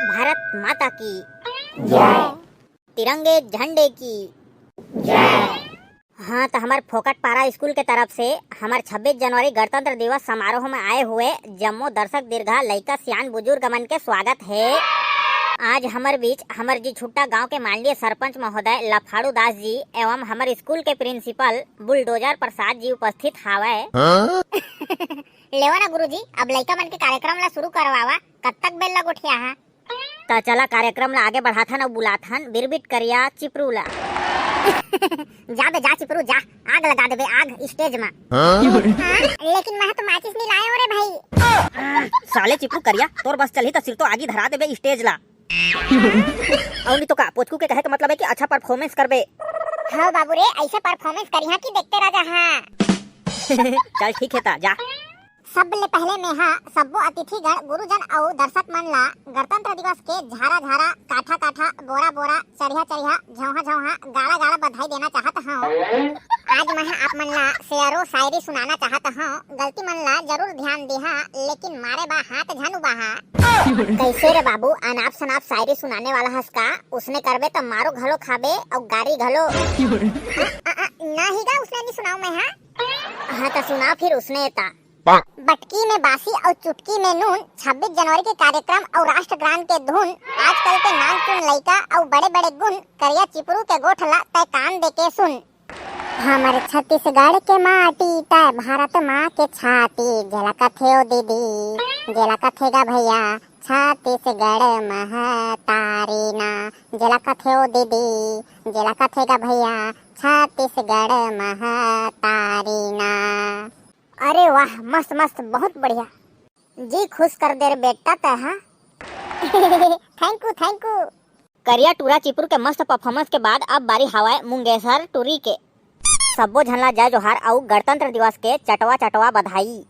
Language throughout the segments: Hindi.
भारत माता की जय। तिरंगे झंडे की जय। हाँ, तो हमारे फोकट पारा स्कूल के तरफ से हमारे 26 जनवरी गणतंत्र दिवस समारोह में आए हुए जम्मू दर्शक दीर्घा लइका सियान बुजुर्ग मन के स्वागत है। आज हमारे बीच हमारे जी छुट्टा गांव के माननीय सरपंच महोदय लफाड़ू दास जी एवं हमारे स्कूल के प्रिंसिपल बुलडोजर प्रसाद जी उपस्थित हावे। लेवा ना गुरुजी, अब लइका मन के कार्यक्रम ला शुरू करवावा। कब तक बेल लग उठिया है? तो चला कार्यक्रम ला आगे बढ़ाथन और बुलाथन बिरबिट करिया चिपरू ला। जा बे जा चिपरू जा, आग लगा दे बे आग स्टेज में। लेकिन मैं तो माचिस नहीं लाया रे भाई। साले चिपरू करिया, तोर बस चली तो सिर तो आगी धरा दे बे स्टेज ला। और नहीं तो का पोचकू के कहे का मतलब है कि अच्छा परफॉर्मेंस करबे। हाँ बाबू रे, ऐसे परफॉर्मेंस करिया कि देखते रह जा। हाँ चल ठीक है ता जा। सब ले पहले में हाँ सबो अतिथिगण गुरुजन और दर्शक मन ला गणतंत्र दिवस के झारा झारा काठा काठा बोरा बोरा चढ़िया चढ़िया झौहा झौहा गाड़ा गाड़ा बधाई देना चाहत हूँ। आज मैं आप मन ला शेरो शायरी सुनाना चाहत हूँ। गलती मन ला जरूर ध्यान देहा, लेकिन मारे बा हाथ झनु बहा। कैसे रे बाबू, अनाप शनाप शायरी सुनाने वाला हस का? उसने करबे तो मारो घलो खाबे और गाड़ी घलो। नहीं गा उसने नहीं सुनाऊ मैं। हाँ तो सुनाओ फिर उसने ता। बटकी में बासी और चुटकी में नून, 26 जनवरी के कार्यक्रम और राष्ट्रगान के धुन, आजकल के नाम चुन लइका और बड़े बड़े गुण, करिया चिपरू के गोठला तय कान दे के सुन। हमारे छत्तीसगढ़ के माटी तय भारत माँ के छाती, झलकत है ओ दीदी झलकत है गा भैया, छत्तीसगढ़ महतारी ना, झलकत है ओ दीदी झलकत है गा भैया, छत्तीसगढ़ महतारी ना। अरे वाह, मस्त मस्त, बहुत बढ़िया जी, खुश कर दे रे बेटा ते। हाँ थैंक यू। करिया टूरा चिपरू के मस्त परफॉर्मेंस के बाद अब बारी हवाए मुंगेसर टूरी के। सबो झनला जय जोहार और गणतंत्र दिवस के चटवा चटवा बधाई।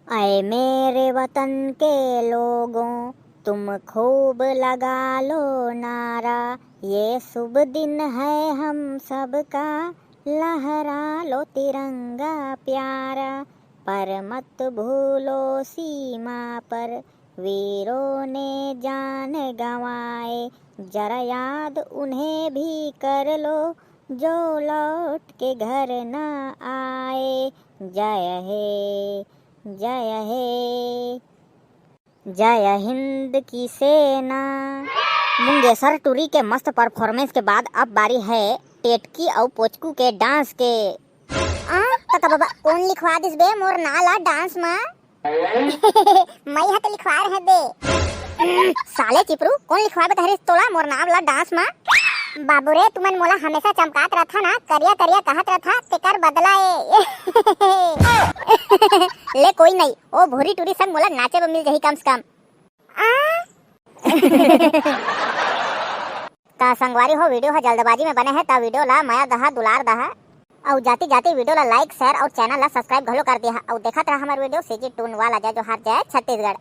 आए मेरे वतन के लोगों, तुम खूब लगा लो नारा, ये शुभ दिन है हम सबका, लहरा लो तिरंगा प्यारा, पर मत भूलो सीमा पर वीरों ने जान गंवाए, जरा याद उन्हें भी कर लो जो लौट के घर न आए। जय हे जय हे जय हिंद की सेना। मुंगेसर टूरी के मस्त परफॉर्मेंस के बाद अब बारी है टेटकी और पोचकू के डांस के। तका बाबा कौन लिखवा दिस बे मोर नाला डांस में? मैं हाथ लिखवा रहे बे। साले चिपरू, कौन लिखवा बे तहरे तोला मोर नाम ला डांस में? बाबू रे, तुमन मोला हमेशा चमकात रहा ना, करिया करिया कहत रहा, तेकर बदला ले कोई नहीं, ओ भूरी टूरी संग मोला नाचे में मिल जाही कम से कम। ता संगवारी हो, वीडियो है जल्दबाजी में बने है ता वीडियो ला माया दहा दुलार दहा और जाती जाती वीडियो ला लाइक शेयर और चैनल ला सब्सक्राइब घलो कर दिया और देखत रहा हमारे वीडियो सीजी टून वाला जय जोहार जय छत्तीसगढ़।